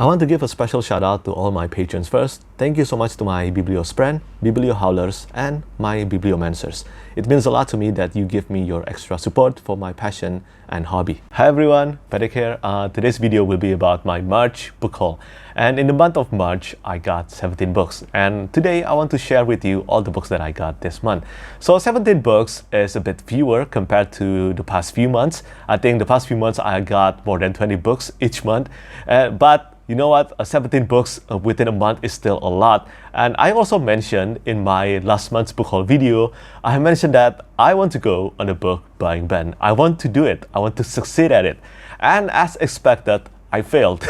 I want to give a special shout out to all my patrons first. Thank you so much to my Bibliospren, Bibliohowlers, and my Bibliomancers. It means a lot to me that you give me your extra support for my passion and hobby. Hi everyone, Patrick here. Today's video will be about my March book haul. And in the month of March, I got 17 books. And today I want to share with you all the books that I got this month. So 17 books is a bit fewer compared to the past few months. I think the past few months I got more than 20 books each month. But you know what? 17 books within a month is still a lot. And I also mentioned in my last month's book haul video, I mentioned that I want to go on a book buying ban. I want to do it. I want to succeed at it. And as expected, I failed.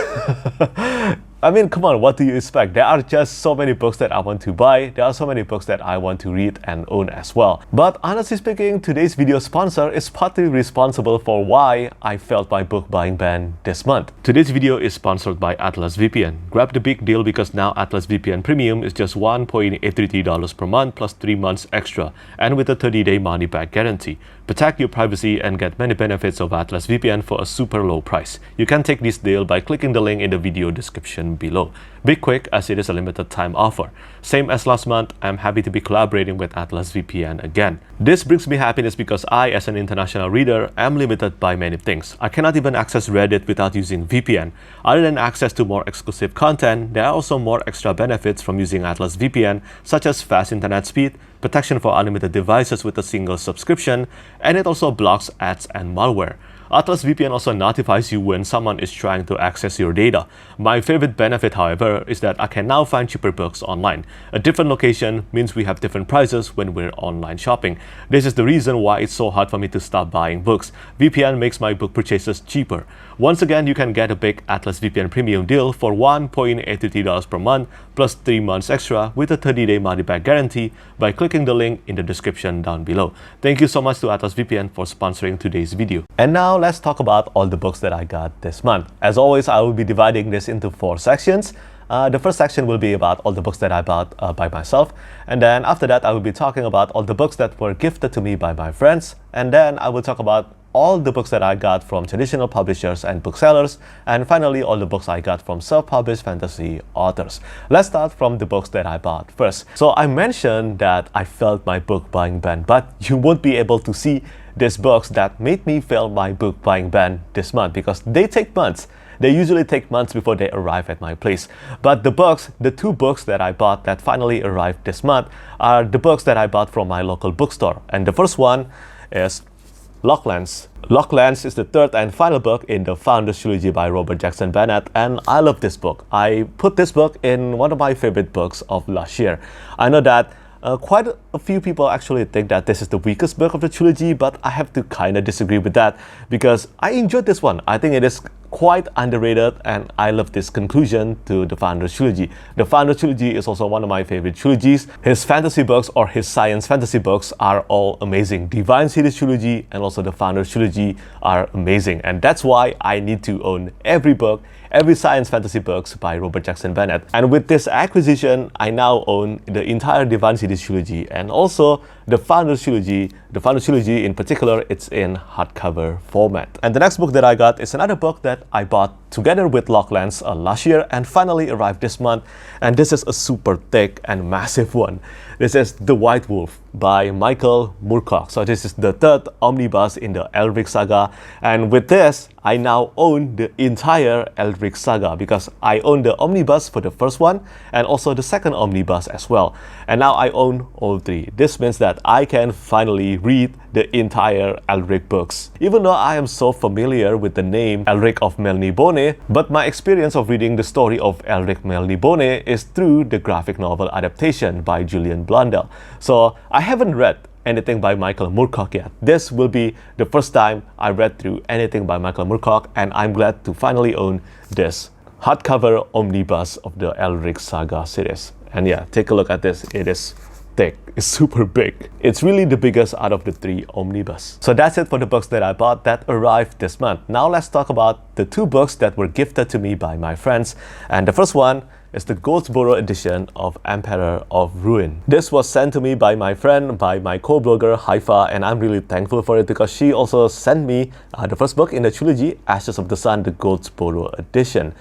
I mean, come on, what do you expect? There are just so many books that I want to buy. There are so many books that I want to read and own as well. But honestly speaking, today's video sponsor is partly responsible for why I failed my book buying ban this month. Today's video is sponsored by Atlas VPN. Grab the big deal because now Atlas VPN Premium is just $1.833 per month plus 3 months extra and with a 30-day money-back guarantee. Protect your privacy and get many benefits of Atlas VPN for a super low price. You can take this deal by clicking the link in the video description below. Be quick as it is a limited time offer. Same as last month, I'm happy to be collaborating with Atlas VPN again. This brings me happiness because I, as an international reader, am limited by many things. I cannot even access Reddit without using VPN. Other than access to more exclusive content, there are also more extra benefits from using Atlas VPN, such as fast internet speed, protection for unlimited devices with a single subscription, and it also blocks ads and malware. Atlas VPN also notifies you when someone is trying to access your data. My favorite benefit, however, is that I can now find cheaper books online. A different location means we have different prices when we're online shopping. This is the reason why it's so hard for me to stop buying books. VPN makes my book purchases cheaper. Once again, you can get a big Atlas VPN Premium deal for $1.833 per month plus 3 months extra with a 30-day money-back guarantee by clicking the link in the description down below. Thank you so much to Atlas VPN for sponsoring today's video. And now let's talk about all the books that I got this month. As always, I will be dividing this into 4 sections. The first section will be about all the books that I bought by myself. And then after that, I will be talking about all the books that were gifted to me by my friends. And then I will talk about all the books that I got from traditional publishers and booksellers, and finally all the books I got from self-published fantasy authors. Let's start from the books that I bought first. So I mentioned that I failed my book buying ban, but you won't be able to see these books that made me fail my book buying ban this month because they take months. They usually take months before they arrive at my place. But the 2 books that I bought that finally arrived this month are the books that I bought from my local bookstore. And the first one is Locklands. Locklands is the 3rd and final book in the Founders Trilogy by Robert Jackson Bennett, and I love this book. I put this book in one of my favorite books of last year. I know that quite a few people actually think that this is the weakest book of the trilogy, but I have to kind of disagree with that because I enjoyed this one. I think it is quite underrated and I love this conclusion to the Founders Trilogy. The Founders Trilogy is also one of my favorite trilogies. His fantasy books or his science fantasy books are all amazing. Divine Series Trilogy and also the Founders Trilogy are amazing, and that's why I need to own every book, every science fantasy books by Robert Jackson Bennett. And with this acquisition, I now own the entire Divine Series Trilogy and also the Founders Trilogy. The Founders Trilogy in particular, it's in hardcover format. And the next book that I got is another book that I bought together with Locklands last year and finally arrived this month. And this is a super thick and massive one. This is The White Wolf by Michael Moorcock. So this is the 3rd omnibus in the Elric saga. And with this, I now own the entire Elric saga because I own the omnibus for the first one and also the second omnibus as well. And now I own all 3. This means that I can finally read the entire Elric books. Even though I am so familiar with the name Elric of Melniboné, but my experience of reading the story of Elric Melniboné is through the graphic novel adaptation by Julian Blundell. So I haven't read anything by Michael Moorcock yet. This will be the first time I read through anything by Michael Moorcock, and I'm glad to finally own this hardcover omnibus of the Elric Saga series. And yeah, take a look at this. It is thick. It's super big. It's really the biggest out of the 3 omnibus. So that's it for the books that I bought that arrived this month. Now let's talk about the 2 books that were gifted to me by my friends. And the first one is the Goldsboro edition of Emperor of Ruin. This was sent to me by my friend, by my co-blogger Haifa, and I'm really thankful for it because she also sent me the first book in the trilogy, Ashes of the Sun, the Goldsboro edition.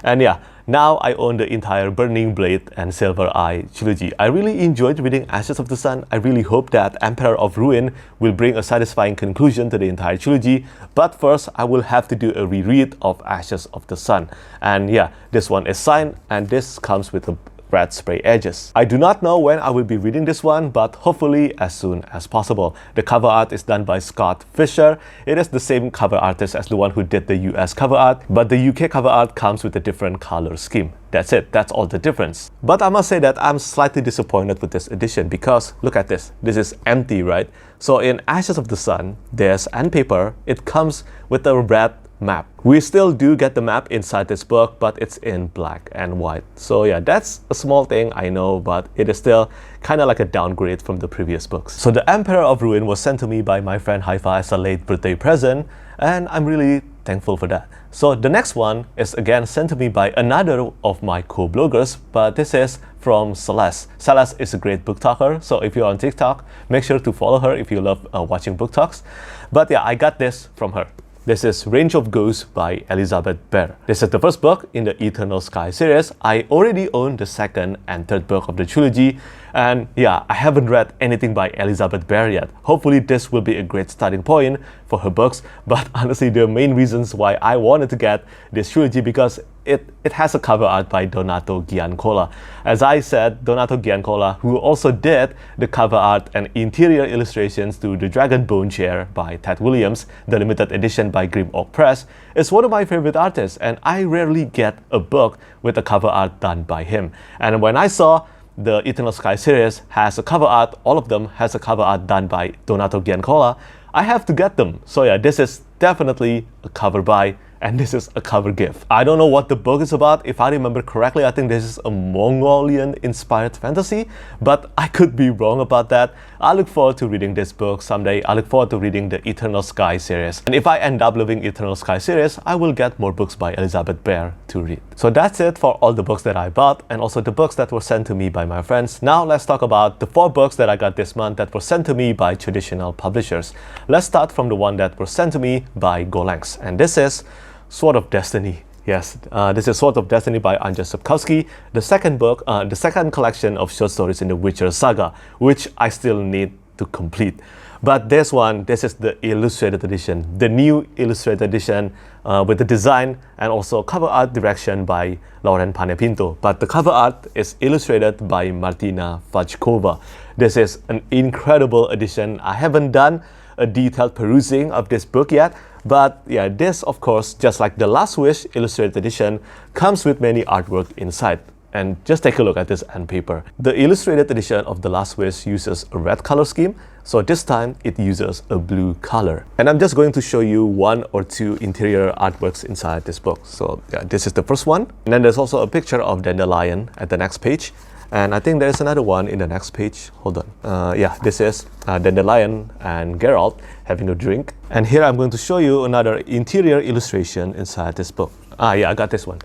And yeah, Now I own the entire Burning Blade and Silver Eye trilogy. I really enjoyed reading Ashes of the Sun. I really hope that Emperor of Ruin will bring a satisfying conclusion to the entire trilogy. But first, I will have to do a reread of Ashes of the Sun. And yeah, this one is signed, and this comes with a red spray edges. I do not know when I will be reading this one, but hopefully as soon as possible. The cover art is done by Scott Fisher. It is the same cover artist as the one who did the US cover art, but the UK cover art comes with a different color scheme. That's it, that's all the difference. But I must say that I'm slightly disappointed with this edition because look at this. This is empty, right? So in Ashes of the Sun, there's end paper. It comes with a red map. We still do get the map inside this book, but it's in black and white. So yeah, that's a small thing, I know, but it is still kind of like a downgrade from the previous books. So the Emperor of Ruin was sent to me by my friend Haifa as a late birthday present, and I'm really thankful for that. So the next one is again sent to me by another of my co-bloggers, but this is from Celeste. Celeste is a great book talker, so if you're on TikTok, make sure to follow her if you love watching book talks. But yeah, I got this from her. This is Range of Ghosts by Elizabeth Bear. This is the first book in the Eternal Sky series. I already own the second and third book of the trilogy. And yeah, I haven't read anything by Elizabeth Bear yet. Hopefully this will be a great starting point for her books. But honestly, the main reasons why I wanted to get this trilogy because it has a cover art by Donato Giancola. As I said, Donato Giancola, who also did the cover art and interior illustrations to The Dragon Bone Chair by Ted Williams, the limited edition by Grim Oak Press, is one of my favorite artists, and I rarely get a book with a cover art done by him. And when I saw the Eternal Sky series has a cover art, all of them has a cover art done by Donato Giancola, I have to get them. So yeah, this is definitely a cover buy, and this is a cover gift. I don't know what the book is about. If I remember correctly, I think this is a Mongolian-inspired fantasy, but I could be wrong about that. I look forward to reading this book someday. I look forward to reading the Eternal Sky series. And if I end up loving Eternal Sky series, I will get more books by Elizabeth Bear to read. So that's it for all the books that I bought and also the books that were sent to me by my friends. Now let's talk about the 4 books that I got this month that were sent to me by traditional publishers. Let's start from the one that was sent to me by Gollancz, and this is Sword of Destiny. Yes, this is Sword of Destiny by Andrzej Sapkowski, the second book, the second collection of short stories in the Witcher saga, which I still need to complete. But this one, this is the illustrated edition, the new illustrated edition with the design and also cover art direction by Lauren Panepinto. But the cover art is illustrated by Martina Vajkova. This is an incredible edition. I haven't done a detailed perusing of this book yet, but yeah, this of course, just like the Last Wish illustrated edition, comes with many artwork inside. And just take a look at this end paper. The illustrated edition of The Last Wish uses a red color scheme, so this time it uses a blue color. And I'm just going to show you 1 or 2 interior artworks inside this book. So yeah, this is the first one. And then there's also a picture of Dandelion at the next page. And I think there's another one in the next page. Hold on. Yeah, this is Dandelion and Geralt having a drink. And here I'm going to show you another interior illustration inside this book. Yeah, I got this one.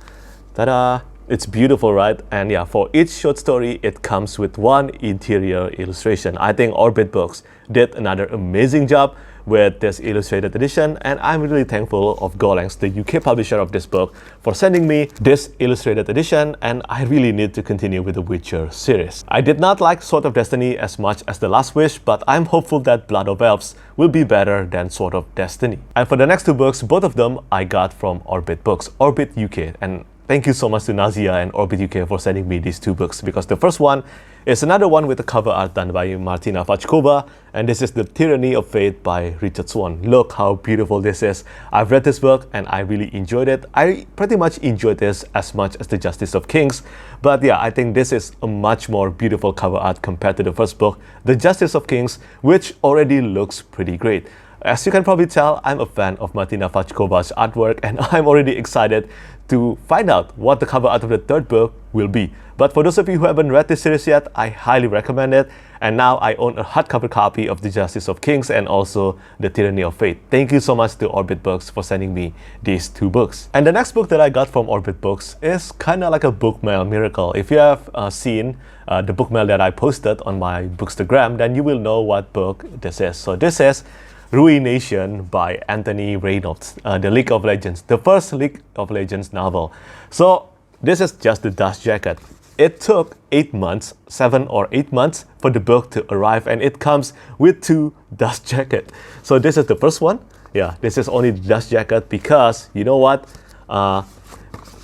Ta-da! It's beautiful, right? And yeah, for each short story, it comes with 1 interior illustration. I think Orbit Books did another amazing job with this illustrated edition, and I'm really thankful of Gollancz, the UK publisher of this book, for sending me this illustrated edition, and I really need to continue with the Witcher series. I did not like Sword of Destiny as much as The Last Wish, but I'm hopeful that Blood of Elves will be better than Sword of Destiny. And for the next 2 books, both of them I got from Orbit Books, Orbit UK, and thank you so much to Nazia and Orbit UK for sending me these 2 books, because the first one is another one with a cover art done by Martina Vajkova, and this is The Tyranny of Fate by Richard Swan. Look how beautiful this is. I've read this book and I really enjoyed it. I pretty much enjoyed this as much as The Justice of Kings, but yeah, I think this is a much more beautiful cover art compared to the first book, The Justice of Kings, which already looks pretty great. As you can probably tell, I'm a fan of Martina Vajkova's artwork, and I'm already excited to find out what the cover art of the 3rd book will be. But for those of you who haven't read this series yet, I highly recommend it. And now I own a hardcover copy of The Justice of Kings and also The Tyranny of Fate. Thank you so much to Orbit Books for sending me these 2 books. And the next book that I got from Orbit Books is kind of like a book mail miracle. If you have seen the book mail that I posted on my Bookstagram, then you will know what book this is. So this is Ruination by Anthony Reynolds, the League of Legends, the first League of Legends novel. So This is just the dust jacket. It took 8 months, 7 or 8 months for the book to arrive, and it comes with 2 dust jackets. So this is the first one. Yeah, this is only the dust jacket because, you know what?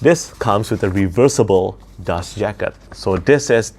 This comes with a reversible dust jacket. So this is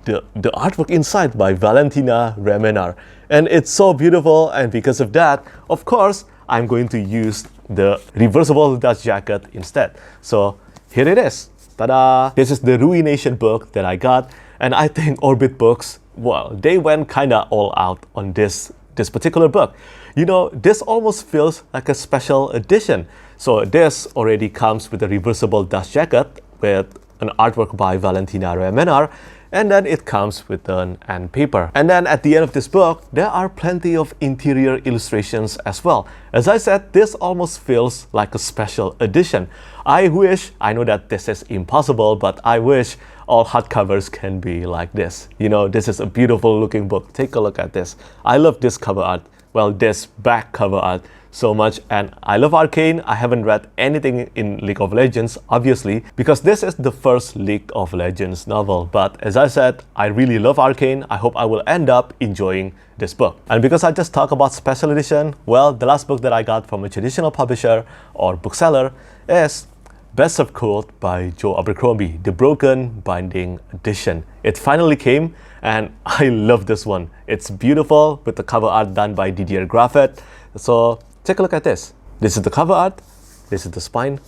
the artwork inside by Valentina Remenar. And it's so beautiful, and because of that, of course, I'm going to use the reversible dust jacket instead. So here it is. Ta-da! This is the Ruination book that I got, and I think Orbit Books, well, they went kinda all out on this particular book. You know, this almost feels like a special edition. So this already comes with a reversible dust jacket with an artwork by Valentina Remenar, and then it comes with an end paper. And then at the end of this book, there are plenty of interior illustrations as well. As I said, this almost feels like a special edition. I know that this is impossible, but I wish all hardcovers can be like this. You know, this is a beautiful looking book. Take a look at this. I love this cover art. Well, this back cover art so much, and I love Arcane. I haven't read anything in League of Legends, obviously, because this is the first League of Legends novel. But as I said, I really love Arcane. I hope I will end up enjoying this book. And because I just talked about special edition, well, the last book that I got from a traditional publisher or bookseller is Best of Colt by Joe Abercrombie, the Broken Binding edition. It finally came, and I love this one. It's beautiful with the cover art done by Didier Graffet. So take a look at this. This is the cover art, this is the spine,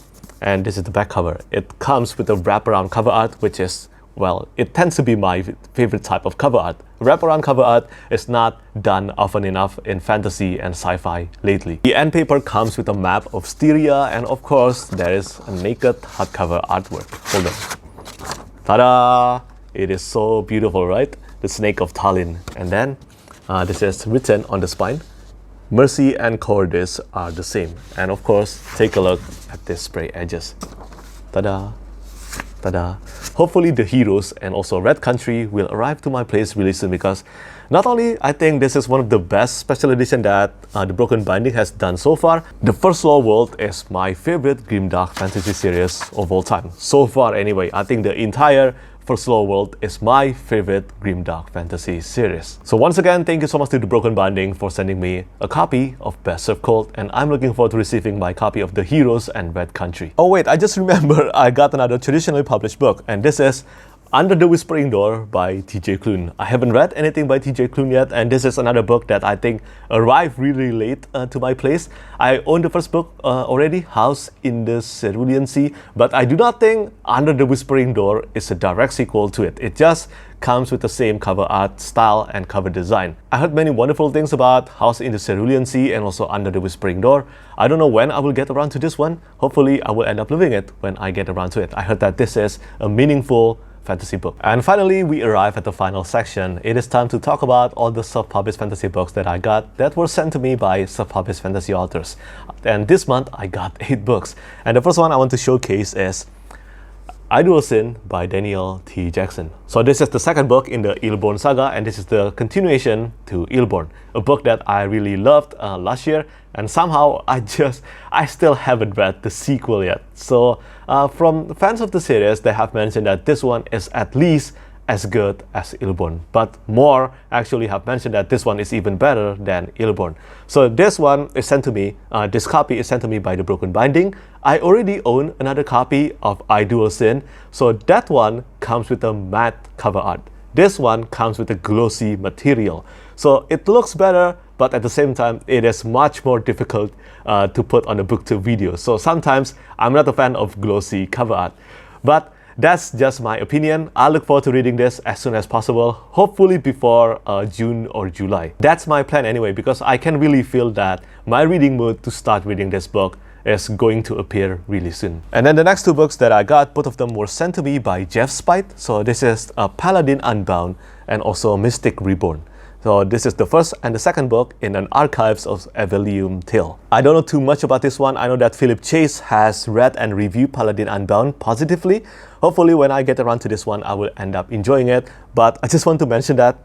and this is the back cover. It comes with a wraparound cover art, which is, well, it tends to be my favorite type of cover art. Wraparound cover art is not done often enough in fantasy and sci-fi lately. The end paper comes with a map of Styria, and of course, there is a naked hardcover artwork. Hold on. Ta-da! It is so beautiful, right? The Snake of Tallinn. And then this is written on the spine. Mercy and cowardice are the same. And of course, take a look at these spray edges. Ta-da! Ta-da! Hopefully the heroes and also Red Country will arrive to my place really soon, because not only I think this is one of the best special edition that the Broken Binding has done so far, the First Law World is my favorite grimdark fantasy series of all time. So far anyway, I think the entire First Law World is my favorite grimdark fantasy series. So once again, thank you so much to the Broken Binding for sending me a copy of Best of Colt, and I'm looking forward to receiving my copy of The Heroes and Red Country. Oh wait, I just remember I got another traditionally published book, and this is Under the Whispering Door by TJ Klune. I haven't read anything by TJ Klune yet, and this is another book that I think arrived really late to my place. I own the first book already, House in the Cerulean Sea, but I do not think Under the Whispering Door is a direct sequel to it. It just comes with the same cover art style and cover design. I heard many wonderful things about House in the Cerulean Sea and also Under the Whispering Door. I don't know when I will get around to this one. Hopefully I will end up loving it when I get around to it. I heard that this is a meaningful fantasy book. And finally, we arrive at the final section. It is time to talk about all the self-published fantasy books that I got that were sent to me by self-published fantasy authors. And this month, I got 8 books. And the first one I want to showcase is Ideal Sin by Daniel T. Jackson. So this is the second book in the Illborn saga, and this is the continuation to Illborn, a book that I really loved last year, and somehow I still haven't read the sequel yet. So from fans of the series, they have mentioned that this one is at least as good as Illborn, but more actually have mentioned that this one is even better than Illborn. So this one is sent to me, this copy is sent to me by the Broken Binding. I already own another copy of Ideal Sin, so that one comes with a matte cover art. This one comes with a glossy material. So it looks better, but at the same time, it is much more difficult to put on a BookTube video. So sometimes I'm not a fan of glossy cover art. But that's just my opinion. I look forward to reading this as soon as possible, hopefully before June or July. That's my plan anyway, because I can really feel that my reading mood to start reading this book is going to appear really soon. And then the next 2 books that I got, both of them were sent to me by Jeff Spite. So this is Paladin Unbound and also Mystic Reborn. So this is the first and the second book in an Archives of Evelium tale. I don't know too much about this one. I know that Philip Chase has read and reviewed Paladin Unbound positively. Hopefully when I get around to this one, I will end up enjoying it. But I just want to mention that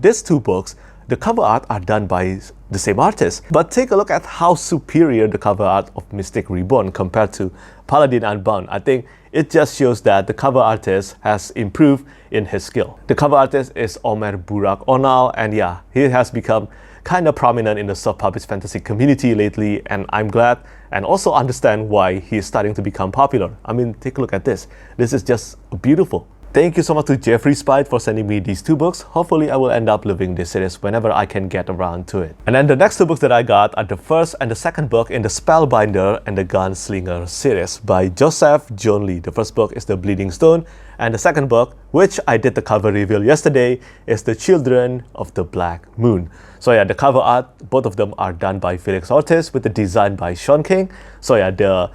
these 2 books, the cover art are done by the same artist. But take a look at how superior the cover art of Mystic Reborn compared to Paladin Unbound. I think it just shows that the cover artist has improved in his skill. The cover artist is Omer Burak Onal, and yeah, he has become kind of prominent in the self-published fantasy community lately, and I'm glad and also understand why he's starting to become popular. I mean, take a look at this. This is just beautiful. Thank you so much to Jeffrey Spite for sending me these 2 books. Hopefully, I will end up loving this series whenever I can get around to it. And then the next 2 books that I got are the first and the second book in the Spellbinder and the Gunslinger series by Joseph John Lee. The first book is The Bleeding Stone, and the second book, which I did the cover reveal yesterday, is The Children of the Black Moon. So yeah, the cover art, both of them are done by Felix Ortiz with the design by Sean King. So yeah, the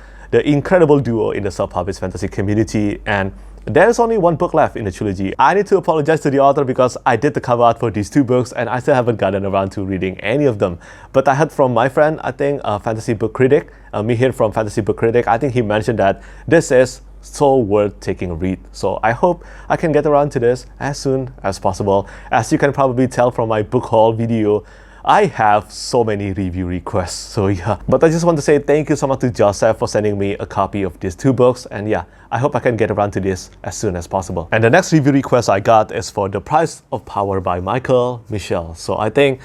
incredible duo in the self-published fantasy community, and there's only 1 book left in the trilogy. I need to apologize to the author because I did the cover art for these 2 books and I still haven't gotten around to reading any of them. But I heard from my friend, I think Fantasy Book Critic, Mihir from Fantasy Book Critic, I think he mentioned that this is so worth taking a read. So I hope I can get around to this as soon as possible. As you can probably tell from my book haul video, I have so many review requests, so yeah. But I just want to say thank you so much to Joseph for sending me a copy of these 2 books, and yeah, I hope I can get around to this as soon as possible. And the next review request I got is for The Price of Power by Michael Michel. So I think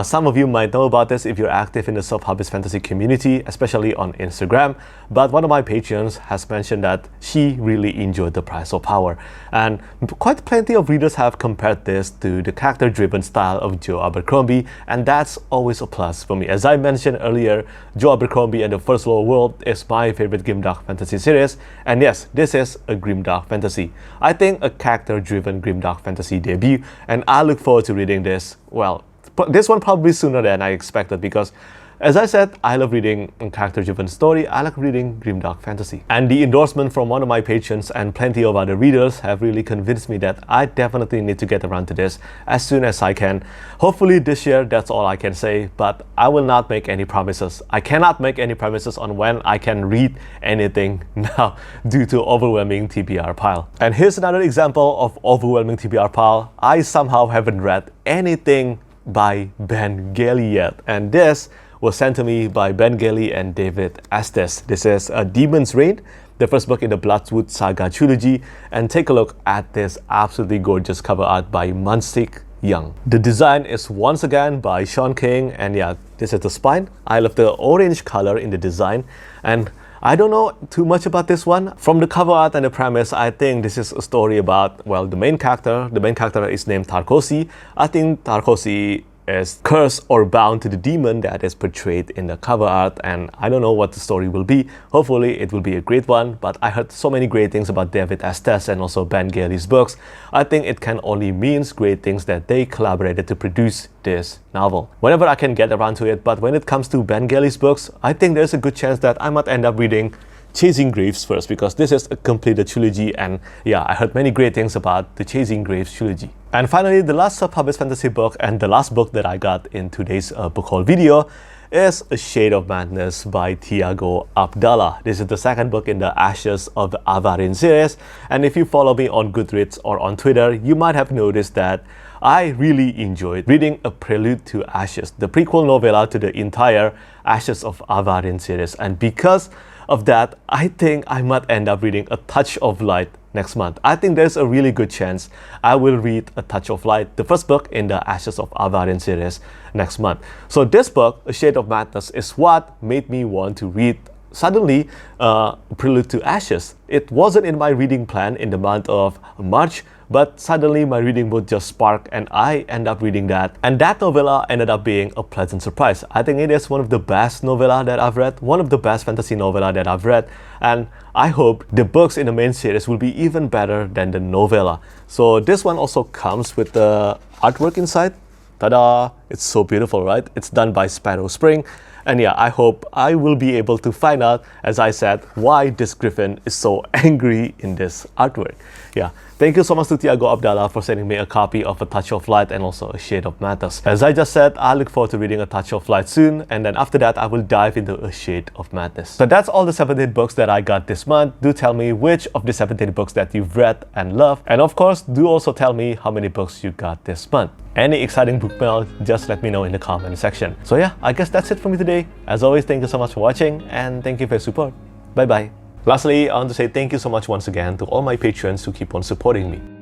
some of you might know about this if you're active in the self-published fantasy community, especially on Instagram. But one of my patrons has mentioned that she really enjoyed The Price of Power. And quite plenty of readers have compared this to the character-driven style of Joe Abercrombie, and that's always a plus for me. As I mentioned earlier, Joe Abercrombie and the First Lower World is my favorite grimdark fantasy series. And yes, this is a grimdark fantasy. I think a character-driven grimdark fantasy debut, and I look forward to reading this, well, this one probably sooner than I expected because, as I said, I love reading a character-driven story. I like reading grimdark fantasy. And the endorsement from one of my patrons and plenty of other readers have really convinced me that I definitely need to get around to this as soon as I can. Hopefully this year, that's all I can say, but I will not make any promises. I cannot make any promises on when I can read anything now due to overwhelming TBR pile. And here's another example of overwhelming TBR pile. I somehow haven't read anything by Ben Gailey yet, and this was sent to me by Ben Gailey and David Estes. This is A Demon's Reign, the first book in the Bloodwood Saga trilogy, and take a look at this absolutely gorgeous cover art by Mansik Young. The design is once again by Sean King, and yeah, this is the spine. I love the orange color in the design, and I don't know too much about this one. From the cover art and the premise, I think this is a story about, well, the main character. The main character is named Tarkosi. I think Tarkosi is cursed or bound to the demon that is portrayed in the cover art, and I don't know what the story will be. Hopefully it will be a great one, but I heard so many great things about David Estes and also Ben Gailey's books. I think it can only mean great things that they collaborated to produce this novel. Whenever I can get around to it, but when it comes to Ben Gailey's books, I think there's a good chance that I might end up reading Chasing Graves first, because this is a completed trilogy, and yeah, I heard many great things about the Chasing Graves trilogy. And finally, the last self-published fantasy book and the last book that I got in today's book haul video is A Shade of Madness by Tiago Abdallah. This is the second book in the Ashes of the Avarin series, and if you follow me on Goodreads or on Twitter, you might have noticed that I really enjoyed reading A Prelude to Ashes, the prequel novella to the entire Ashes of Avarin series, and because of that, I think I might end up reading A Touch of Light next month. I think there's a really good chance I will read A Touch of Light, the first book in the Ashes of Avarin series, next month. So this book, A Shade of Madness, is what made me want to read suddenly Prelude to Ashes. It wasn't in my reading plan in the month of March, but suddenly my reading mood just sparked and I end up reading that. And that novella ended up being a pleasant surprise. I think it is one of the best novella that I've read, one of the best fantasy novella that I've read, and I hope the books in the main series will be even better than the novella. So this one also comes with the artwork inside. Ta-da! It's so beautiful, right? It's done by Sparrow Spring. And yeah, I hope I will be able to find out, as I said, why this griffin is so angry in this artwork. Yeah, thank you so much to Tiago Abdallah for sending me a copy of A Touch of Light and also A Shade of Madness. As I just said, I look forward to reading A Touch of Light soon, and then after that, I will dive into A Shade of Madness. So that's all the 17 books that I got this month. Do tell me which of the 17 books that you've read and loved. And of course, do also tell me how many books you got this month. Any exciting book mail, just let me know in the comment section. So yeah, I guess that's it for me today. As always, thank you so much for watching, and thank you for your support. Bye bye. Lastly, I want to say thank you so much once again to all my patrons who keep on supporting me.